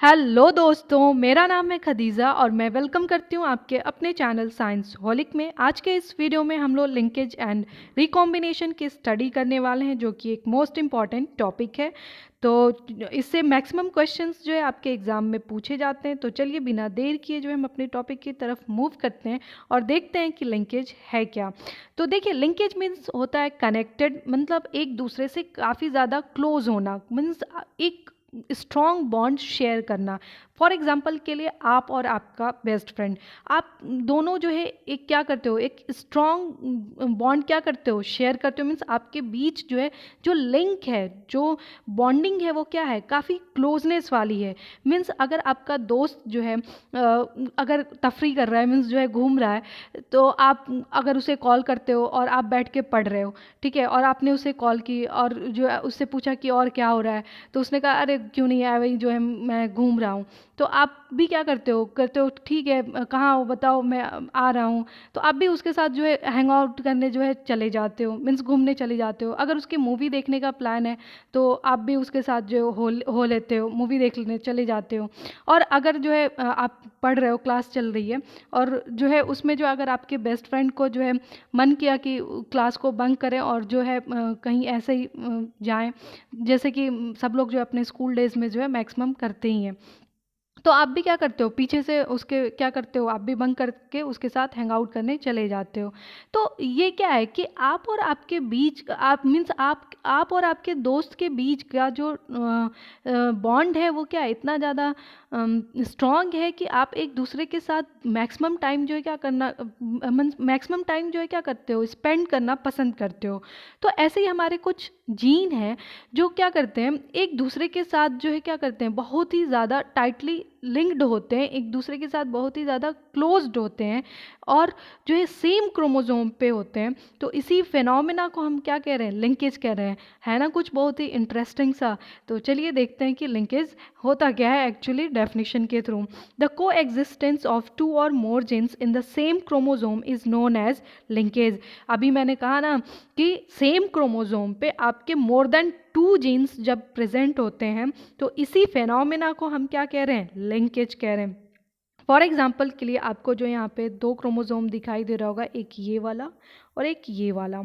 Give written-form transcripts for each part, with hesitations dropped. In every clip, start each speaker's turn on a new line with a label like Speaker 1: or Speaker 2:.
Speaker 1: Hello दोस्तों, मेरा नाम है खदीजा और मैं वेलकम करती हूँ आपके अपने चैनल साइंस होलिक में। आज के इस वीडियो में हम लोग लिंकेज एंड रिकॉम्बिनेशन की स्टडी करने वाले हैं, जो कि एक मोस्ट इम्पॉर्टेंट टॉपिक है। तो इससे मैक्सिमम क्वेश्चंस जो है आपके एग्ज़ाम में पूछे जाते हैं। तो चलिए बिना देर किए जो है हम अपने टॉपिक की तरफ मूव करते हैं और देखते हैं कि लिंकेज है क्या। तो देखिए, लिंकेज मीन्स होता है कनेक्टेड, मतलब एक दूसरे से काफ़ी ज़्यादा क्लोज होना, मीन्स एक स्ट्रॉन्ग बॉन्ड शेयर करना। फॉर एग्जाम्पल के लिए आप और आपका बेस्ट फ्रेंड, आप दोनों जो है एक क्या करते हो, एक स्ट्रॉन्ग बॉन्ड क्या करते हो, शेयर करते हो। मीन्स आपके बीच जो है जो लिंक है, जो बॉन्डिंग है, वो क्या है, काफ़ी क्लोजनेस वाली है। मीन्स अगर आपका दोस्त जो है अगर तफरी कर रहा है, मीन्स जो है घूम रहा है, तो आप अगर उसे कॉल करते हो और आप बैठ के पढ़ रहे हो, ठीक है, और आपने उसे कॉल की और जो है उससे पूछा कि और क्या हो रहा है, तो उसने कहा अरे क्यों नहीं आया, वही जो है मैं घूम रहा हूँ। तो आप भी क्या करते हो ठीक है, कहाँ हो बताओ, मैं आ रहा हूँ। तो आप भी उसके साथ जो है हैंग आउट करने जो है चले जाते हो, मीन्स घूमने चले जाते हो। अगर उसकी मूवी देखने का प्लान है तो आप भी उसके साथ जो हो लेते हो, मूवी देख लेने चले जाते हो। और अगर जो है आप पढ़ रहे हो, क्लास चल रही है, और जो है उसमें जो अगर आपके बेस्ट फ्रेंड को जो है मन किया कि क्लास को बंक करें और जो है कहीं ऐसे ही जाएं, जैसे कि सब लोग जो अपने स्कूल डेज में जो है मैक्सिमम करते ही हैं, तो आप भी क्या करते हो, पीछे से उसके क्या करते हो, आप भी बंक करके उसके साथ हैंग आउट करने चले जाते हो। तो ये क्या है कि आप और आपके बीच, आप मीन्स आप और आपके दोस्त के बीच का जो बॉन्ड है, वो क्या है, इतना ज़्यादा स्ट्रॉन्ग है कि आप एक दूसरे के साथ मैक्सिमम टाइम जो है क्या करना, मैक्सिमम टाइम जो है क्या करते हो, स्पेंड करना पसंद करते हो। तो ऐसे ही हमारे कुछ जीन हैं जो क्या करते हैं, एक दूसरे के साथ जो है क्या करते हैं, बहुत ही ज़्यादा टाइटली लिंक्ड होते हैं, एक दूसरे के साथ बहुत ही ज़्यादा क्लोज्ड होते हैं, और जो है सेम क्रोमोसोम पे होते हैं। तो इसी फिनोमेना को हम क्या कह रहे हैं, लिंकेज कह रहे हैं। है ना कुछ बहुत ही इंटरेस्टिंग सा। तो चलिए देखते हैं कि लिंकेज होता क्या है एक्चुअली, डेफिनेशन के through. The coexistence of two or more genes in the same chromosome is known as linkage. अभी मैंने कहा ना कि सेम क्रोमोसोम पे आपके मोर देन 2 जीन्स जब प्रेजेंट होते हैं, तो इसी फेनोमेना को हम क्या कह रहे हैं, लिंकेज कह रहे हैं। फॉर एग्जाम्पल के लिए आपको जो यहाँ पे 2 क्रोमोसोम दिखाई दे रहा होगा, एक ये वाला और एक ये वाला,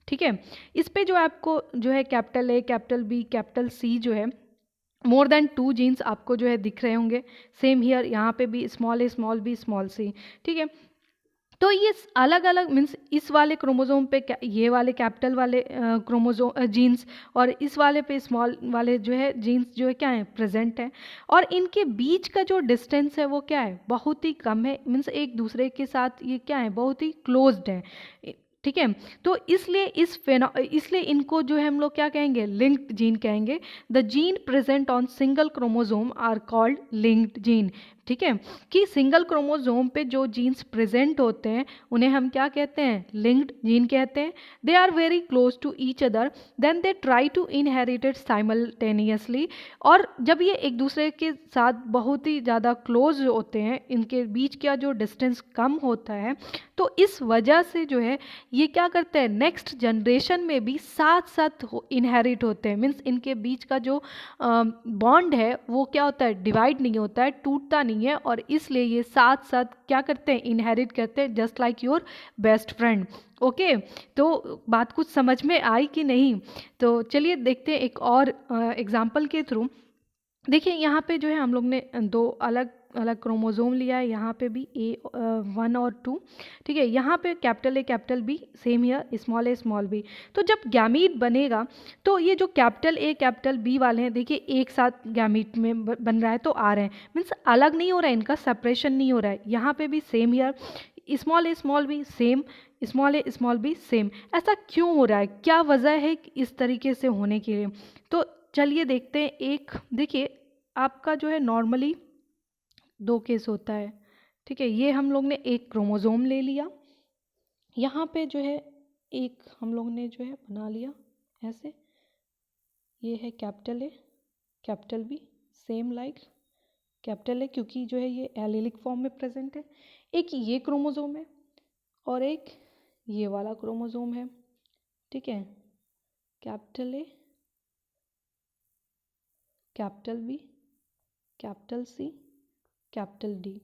Speaker 1: ठीक है। इस पे जो आपको जो है capital A, capital B, capital C जो है, मोर देन 2 जीन्स आपको जो है दिख रहे होंगे। सेम हियर, यहाँ पे भी small A, small B, small C, ठीक है। तो ये अलग अलग मीन्स इस वाले क्रोमोसोम पे ये वाले कैपिटल वाले क्रोमोसोम जीन्स, और इस वाले पे स्मॉल वाले जो है जीन्स जो है क्या है, प्रेजेंट है। और इनके बीच का जो डिस्टेंस है वो क्या है, बहुत ही कम है। मीन्स एक दूसरे के साथ ये क्या है, बहुत ही क्लोज्ड है, ठीक है। तो इसलिए इनको जो है हम लोग क्या कहेंगे, लिंक्ड जीन कहेंगे। The gene present on single chromosome are called linked gene, ठीक है। कि सिंगल क्रोमोसोम पे जो जीन्स प्रेजेंट होते हैं उन्हें हम क्या कहते हैं, लिंक्ड जीन कहते हैं। They are very close to each other, then they try to inherit it simultaneously. और जब ये एक दूसरे के साथ बहुत ही ज़्यादा क्लोज होते हैं, इनके बीच का जो डिस्टेंस कम होता है, तो इस वजह से जो है ये क्या करते हैं, नेक्स्ट जनरेशन में भी साथ साथ इनहेरिट होते हैं। मीन्स इनके बीच का जो बॉन्ड है वो क्या होता है, डिवाइड नहीं होता है, टूटता नहीं है, और इसलिए ये साथ साथ क्या करते हैं, इनहेरिट करते हैं, just like your best friend. Okay, तो बात कुछ समझ में आई कि नहीं। तो चलिए देखते हैं एक और एग्जाम्पल के थ्रू। देखिए यहाँ पे जो है हम लोग ने 2 अलग अलग क्रोमोसोम लिया है, यहाँ पे भी A1 और 2, ठीक है। यहाँ पे capital A, capital B, same here small A, small B. तो जब गैमीट बनेगा, तो ये जो कैपिटल ए, कैपिटल बी वाले हैं, देखिए एक साथ गैमीट में बन रहा है, तो आ रहे हैं, मीन्स अलग नहीं हो रहा है, इनका सेपरेशन नहीं हो रहा है। यहाँ पे भी same here, small A, small B same, small A, small B same. ऐसा क्यों हो रहा है, क्या वजह है इस तरीके से होने के लिए। तो चलिए देखते हैं। एक देखिए, आपका जो है नॉर्मली 2 केस होता है, ठीक है। ये हम लोग ने एक क्रोमोसोम ले लिया, यहाँ पे जो है एक हम लोग ने जो है बना लिया ऐसे, ये है capital A, capital B, same like capital A, क्योंकि जो है ये एलीलिक फॉर्म में प्रेजेंट है। एक ये क्रोमोसोम है और एक ये वाला क्रोमोसोम है, ठीक है। Capital A, capital B, capital C, capital D.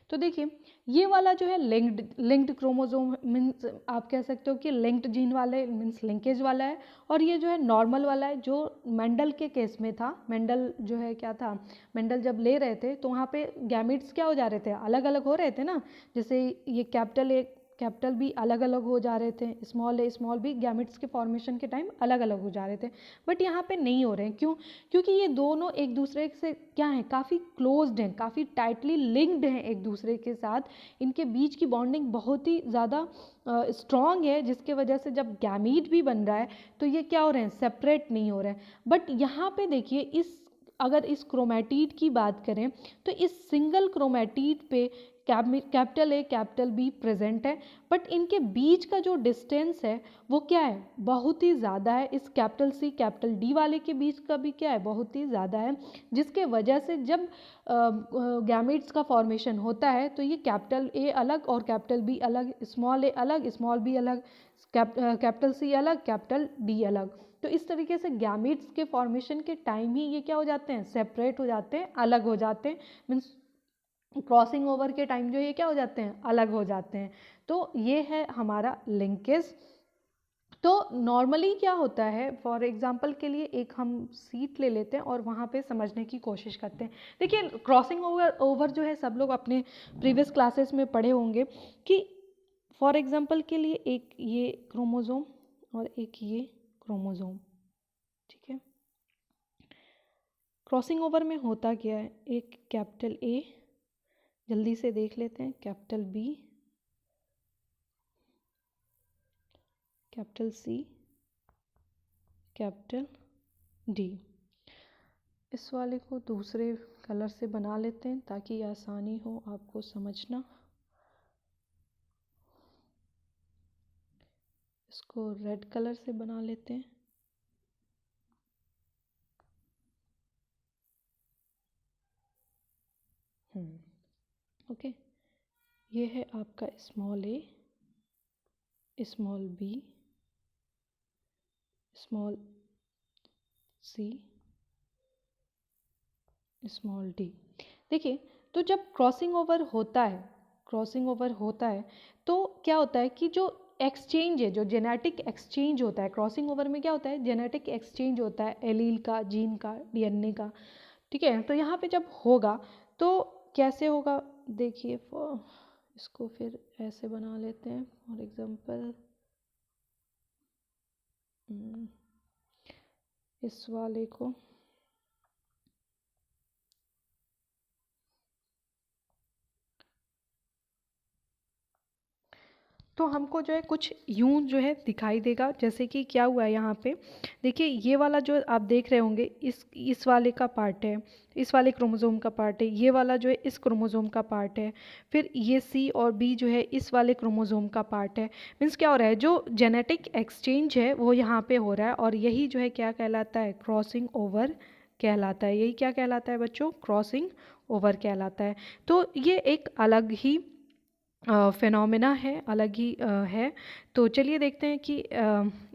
Speaker 1: तो देखिए ये वाला जो है लिंक्ड क्रोमोसोम मीन्स आप कह सकते हो कि लिंक्ड जीन वाले मीन्स लिंकेज वाला है, और ये जो है नॉर्मल वाला है जो मेंडल के केस में था। मेंडल जो है क्या था, मेंडल जब ले रहे थे तो वहाँ पे गैमिट्स क्या हो जा रहे थे, अलग अलग हो रहे थे ना। जैसे ये कैपिटल ए कैपिटल बी अलग अलग हो जा रहे थे, small A small B gametes के फॉर्मेशन के टाइम अलग अलग हो जा रहे थे, बट यहाँ पे नहीं हो रहे हैं। क्यों? क्योंकि ये दोनों एक दूसरे से क्या है, काफ़ी क्लोज्ड हैं, काफ़ी टाइटली लिंक्ड हैं एक दूसरे के साथ। इनके बीच की बॉन्डिंग बहुत ही ज़्यादा स्ट्रॉन्ग है, जिसके वजह से जब गैमीट भी बन रहा है तो ये क्या हो रहे हैं, सेपरेट नहीं हो रहे हैं। बट यहाँ पे देखिए अगर इस क्रोमैटिड की बात करें तो इस सिंगल क्रोमैटिड पे capital A capital be present है, बट इनके बीच का जो डिस्टेंस है वो क्या है, बहुत ही ज़्यादा है। इस कैपिटल सी कैपिटल डी वाले के बीच का भी क्या है, बहुत ही ज़्यादा है, जिसके वजह से जब गैमेट्स का फॉर्मेशन होता है तो ये कैपिटल ए अलग और कैपिटल बी अलग, स्मॉल ए अलग स्मॉल बी अलग, कैपिटल सी अलग कैपिटल डी अलग। तो इस तरीके से गैमेट्स के फॉर्मेशन के टाइम ही ये क्या हो जाते हैं, सेपरेट हो जाते हैं, अलग हो जाते हैं। मीन्स क्रॉसिंग ओवर के टाइम जो ये क्या हो जाते हैं, अलग हो जाते हैं। तो ये है हमारा लिंकेज। तो नॉर्मली क्या होता है, फॉर एग्जांपल के लिए एक हम सीट ले लेते हैं और वहाँ पे समझने की कोशिश करते हैं। देखिए क्रॉसिंग ओवर जो है सब लोग अपने प्रीवियस क्लासेस में पढ़े होंगे कि फॉर एग्जांपल के लिए एक ये क्रोमोसोम और एक ये क्रोमोसोम, ठीक है। क्रॉसिंग ओवर में होता क्या है, एक कैपिटल ए, जल्दी से देख लेते हैं, capital B, capital C, capital D. इस वाले को दूसरे कलर से बना लेते हैं ताकि आसानी हो आपको समझना। इसको रेड कलर से बना लेते हैं। ओके, ये है आपका small A, small B, small C, small D. देखिए तो जब क्रॉसिंग ओवर होता है तो क्या होता है कि जो एक्सचेंज है, जो जेनेटिक एक्सचेंज होता है क्रॉसिंग ओवर में, क्या होता है, जेनेटिक एक्सचेंज होता है एलील का, जीन का, डीएनए का, ठीक है। तो यहाँ पे जब होगा तो कैसे होगा, देखिए इसको फिर ऐसे बना लेते हैं। फॉर एग्जांपल इस वाले को तो हमको जो है कुछ यूं जो है दिखाई देगा, जैसे कि क्या हुआ है यहाँ पे। देखिए ये वाला जो आप देख रहे होंगे इस वाले का पार्ट है, इस वाले क्रोमोसोम का पार्ट है, ये वाला जो है इस क्रोमोसोम का पार्ट है, फिर ये सी और बी जो है इस वाले क्रोमोसोम का पार्ट है। मीन्स क्या हो रहा है, जो जेनेटिक एक्सचेंज है वो यहाँ पे हो रहा है, और यही जो है क्या कहलाता है, क्रॉसिंग ओवर कहलाता है। यही क्या कहलाता है बच्चों, क्रॉसिंग ओवर कहलाता है। तो ये एक अलग ही फिनोमेना है, अलग ही है। तो चलिए देखते हैं कि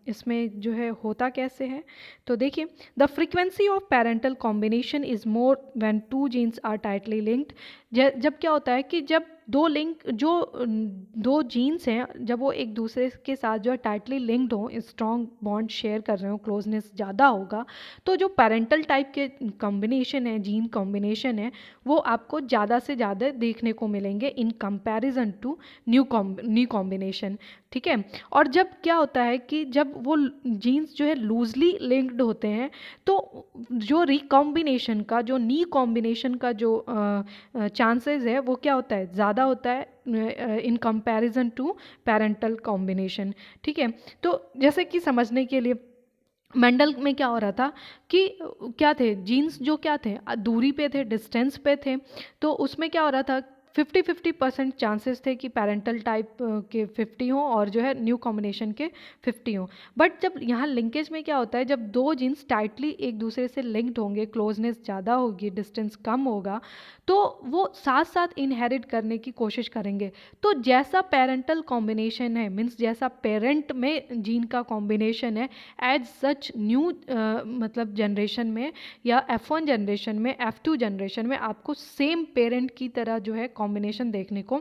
Speaker 1: इसमें जो है होता कैसे है। तो देखिए, the frequency of parental combination is more when two genes are tightly linked. जब क्या होता है कि जब दो जीन्स हैं, जब वो एक दूसरे के साथ जो है टाइटली लिंक्ड हो, स्ट्रॉन्ग बॉन्ड शेयर कर रहे हो, क्लोजनेस ज़्यादा होगा, तो जो पेरेंटल टाइप के कॉम्बिनेशन है, जीन कॉम्बिनेशन है, वो आपको ज़्यादा से ज़्यादा देखने को मिलेंगे in comparison to new combination, ठीक है। और जब क्या होता है कि जब वो जीन्स जो है लूजली लिंक्ड होते हैं तो जो रिकॉम्बिनेशन का, जो नी कॉम्बिनेशन का जो चांसेस है वो क्या होता है, ज़्यादा होता है in comparison to parental combination, ठीक है। तो जैसे कि समझने के लिए मेंडल में क्या हो रहा था कि क्या थे जीन्स, जो क्या थे दूरी पे थे, डिस्टेंस पे थे। तो उसमें क्या हो रहा था, 50-50% चांसेस थे कि पेरेंटल टाइप के 50 हों और जो है न्यू कॉम्बिनेशन के 50 हों। बट जब यहाँ लिंकेज में क्या होता है, जब दो जीन्स टाइटली एक दूसरे से लिंक्ड होंगे, क्लोजनेस ज़्यादा होगी, डिस्टेंस कम होगा, तो वो साथ साथ इनहेरिट करने की कोशिश करेंगे। तो जैसा पेरेंटल कॉम्बिनेशन है, मीन्स जैसा पेरेंट में जीन का कॉम्बिनेशन है, एज सच न्यू मतलब जनरेशन में या F1 जनरेशन में, F2 जनरेशन में आपको सेम पेरेंट की तरह जो है कॉम्बिनेशन देखने को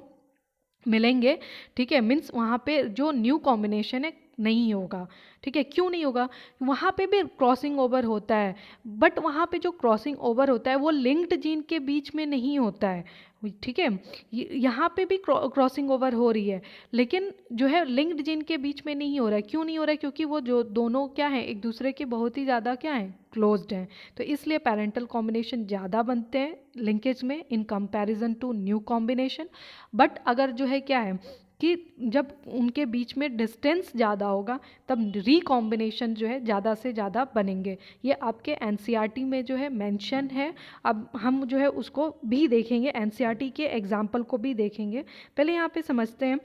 Speaker 1: मिलेंगे। ठीक है, मीन्स वहाँ पे जो न्यू कॉम्बिनेशन है नहीं होगा। ठीक है, क्यों नहीं होगा? वहाँ पे भी क्रॉसिंग ओवर होता है, बट वहाँ पे जो क्रॉसिंग ओवर होता है वो लिंक्ड जीन के बीच में नहीं होता है। ठीक है, यहाँ पे भी क्रॉसिंग ओवर हो रही है, लेकिन जो है लिंक्ड जीन के बीच में नहीं हो रहा है। क्यों नहीं हो रहा है? क्योंकि वो जो दोनों क्या है, एक दूसरे के बहुत ही ज़्यादा क्या है, क्लोज्ड हैं। तो इसलिए पेरेंटल कॉम्बिनेशन ज़्यादा बनते हैं लिंकेज में in comparison to new combination. But अगर जो है क्या है कि जब उनके बीच में डिस्टेंस ज़्यादा होगा तब रिकॉम्बिनेशन जो है ज़्यादा से ज़्यादा बनेंगे। ये आपके एनसीईआरटी में जो है मेंशन है। अब हम जो है उसको भी देखेंगे, एनसीईआरटी के एग्जाम्पल को भी देखेंगे। पहले यहाँ पे समझते हैं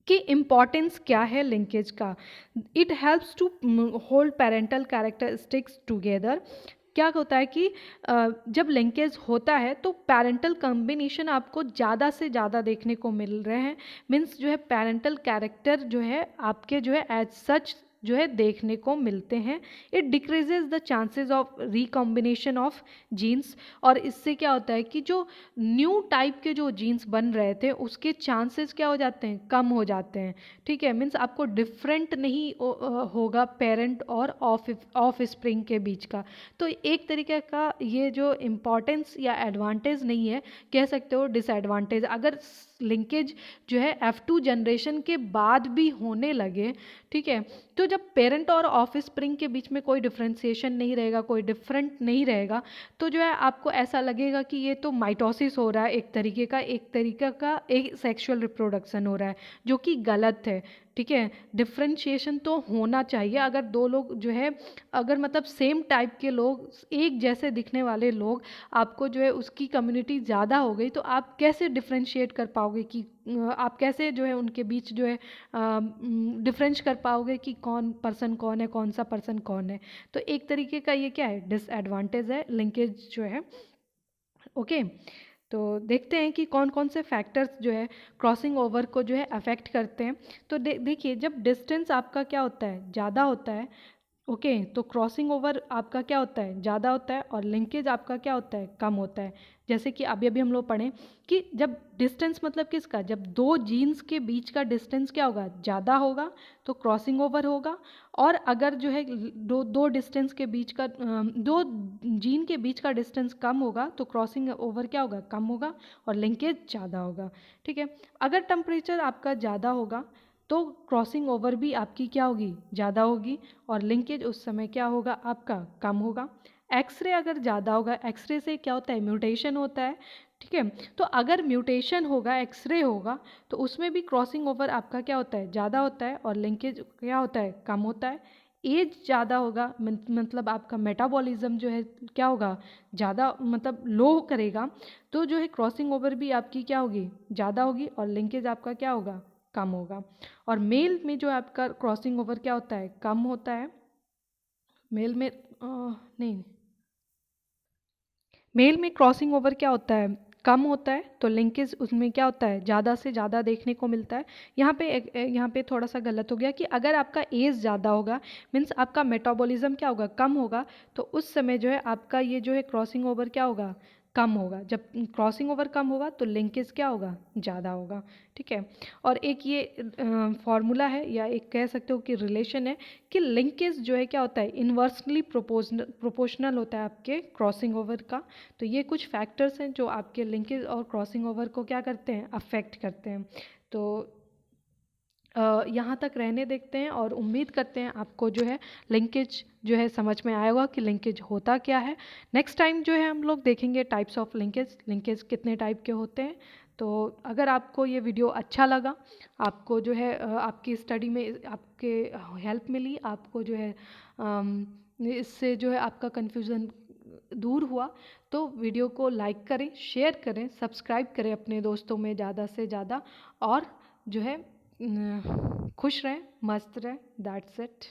Speaker 1: कि इम्पॉर्टेंस क्या है लिंकेज का। It helps to hold parental characteristics together. क्या होता है कि जब लिंकेज होता है तो पेरेंटल कॉम्बिनेशन आपको ज़्यादा से ज़्यादा देखने को मिल रहे हैं। मीन्स जो है पेरेंटल कैरेक्टर जो है आपके जो है एज सच जो है देखने को मिलते हैं। It decreases the chances of recombination of genes. और इससे क्या होता है कि जो न्यू टाइप के जो जीन्स बन रहे थे उसके चांसेस क्या हो जाते हैं, कम हो जाते हैं। ठीक है, मीन्स आपको डिफरेंट नहीं होगा पेरेंट और ऑफ स्प्रिंग के बीच का। तो एक तरीके का ये जो इम्पॉर्टेंस या एडवांटेज नहीं है, कह सकते हो डिसएडवांटेज। अगर लिंकेज जो है F2 जनरेशन के बाद भी होने लगे, ठीक है, तो जब पेरेंट और ऑफ स्प्रिंग के बीच में कोई डिफ्रेंसिएशन नहीं रहेगा, कोई डिफरेंट नहीं रहेगा, तो जो है आपको ऐसा लगेगा कि ये तो माइटोसिस हो रहा है, एक तरीके का एक सेक्सुअल रिप्रोडक्शन हो रहा है, जो कि गलत है। ठीक है, डिफ्रेंशिएशन तो होना चाहिए। अगर दो लोग जो है, अगर मतलब सेम टाइप के लोग, एक जैसे दिखने वाले लोग, आपको जो है उसकी कम्युनिटी ज़्यादा हो गई, तो आप कैसे डिफ्रेंशिएट कर पाओगे कि आप कैसे जो है उनके बीच जो है डिफरेंस कर पाओगे कि कौन पर्सन कौन है, कौन सा पर्सन कौन है। तो एक तरीके का ये क्या है, डिसएडवांटेज है लिंकेज जो है। ओके, तो देखते हैं कि कौन कौन से फैक्टर्स जो है क्रॉसिंग ओवर को जो है अफेक्ट करते हैं। तो देखिए, जब डिस्टेंस आपका क्या होता है, ज़्यादा होता है, ओके, तो क्रॉसिंग ओवर आपका क्या होता है, ज़्यादा होता है, और लिंकेज आपका क्या होता है, कम होता है। जैसे कि अभी अभी हम लोग पढ़ें कि जब डिस्टेंस मतलब किसका, जब दो जीन्स के बीच का डिस्टेंस क्या होगा, ज़्यादा होगा, तो क्रॉसिंग ओवर होगा। और अगर जो है दो डिस्टेंस के बीच का दो जीन के बीच का डिस्टेंस कम होगा तो क्रॉसिंग ओवर क्या होगा, कम होगा, और लिंकेज ज़्यादा होगा। ठीक है, अगर टेम्परेचर आपका ज़्यादा होगा तो क्रॉसिंग ओवर भी आपकी क्या होगी, ज़्यादा होगी, और लिंकेज उस समय क्या होगा, आपका कम होगा। एक्सरे अगर ज़्यादा होगा, एक्सरे से क्या होता है, म्यूटेशन होता है। ठीक है, तो अगर म्यूटेशन होगा, एक्सरे होगा, तो उसमें भी क्रॉसिंग ओवर आपका क्या होता है, ज़्यादा होता है, और लिंकेज क्या होता है, कम होता है। एज ज़्यादा होगा, मतलब आपका मेटाबॉलिज्म जो है क्या होगा, ज़्यादा मतलब लो करेगा, तो जो है क्रॉसिंग ओवर भी आपकी क्या होगी, ज़्यादा होगी, और लिंकेज आपका क्या होगा, कम होगा। और मेल में जो आपका क्रॉसिंग ओवर क्या होता है, कम होता है। मेल में नहीं, मेल में क्रॉसिंग ओवर क्या होता है, कम होता है, तो लिंकेज उसमें क्या होता है, ज़्यादा से ज़्यादा देखने को मिलता है। यहाँ पे थोड़ा सा गलत हो गया कि अगर आपका एज ज़्यादा होगा, मीन्स आपका मेटाबॉलिज्म क्या होगा, कम होगा, तो उस समय जो है आपका ये जो है क्रॉसिंग ओवर क्या होगा, कम होगा। जब क्रॉसिंग ओवर कम होगा तो लिंकेज क्या होगा, ज़्यादा होगा। ठीक है, और एक ये फॉर्मूला है, या एक कह सकते हो कि रिलेशन है, कि लिंकेज जो है क्या होता है, इन्वर्सली प्रोपोर्शनल होता है आपके क्रॉसिंग ओवर का। तो ये कुछ फैक्टर्स हैं जो आपके लिंकेज और क्रॉसिंग ओवर को क्या करते हैं, अफेक्ट करते हैं। तो यहाँ तक रहने देखते हैं, और उम्मीद करते हैं आपको जो है लिंकेज जो है समझ में आएगा कि लिंकेज होता क्या है। नेक्स्ट टाइम जो है हम लोग देखेंगे टाइप्स ऑफ लिंकेज, लिंकेज कितने टाइप के होते हैं। तो अगर आपको ये वीडियो अच्छा लगा, आपको जो है आपकी स्टडी में आपके हेल्प मिली, आपको जो है इससे जो है आपका कन्फ्यूज़न दूर हुआ तो वीडियो को लाइक करें, शेयर करें, सब्सक्राइब करें अपने दोस्तों में ज़्यादा से ज़्यादा, और जो है खुश रहें, मस्त रहें। That's it.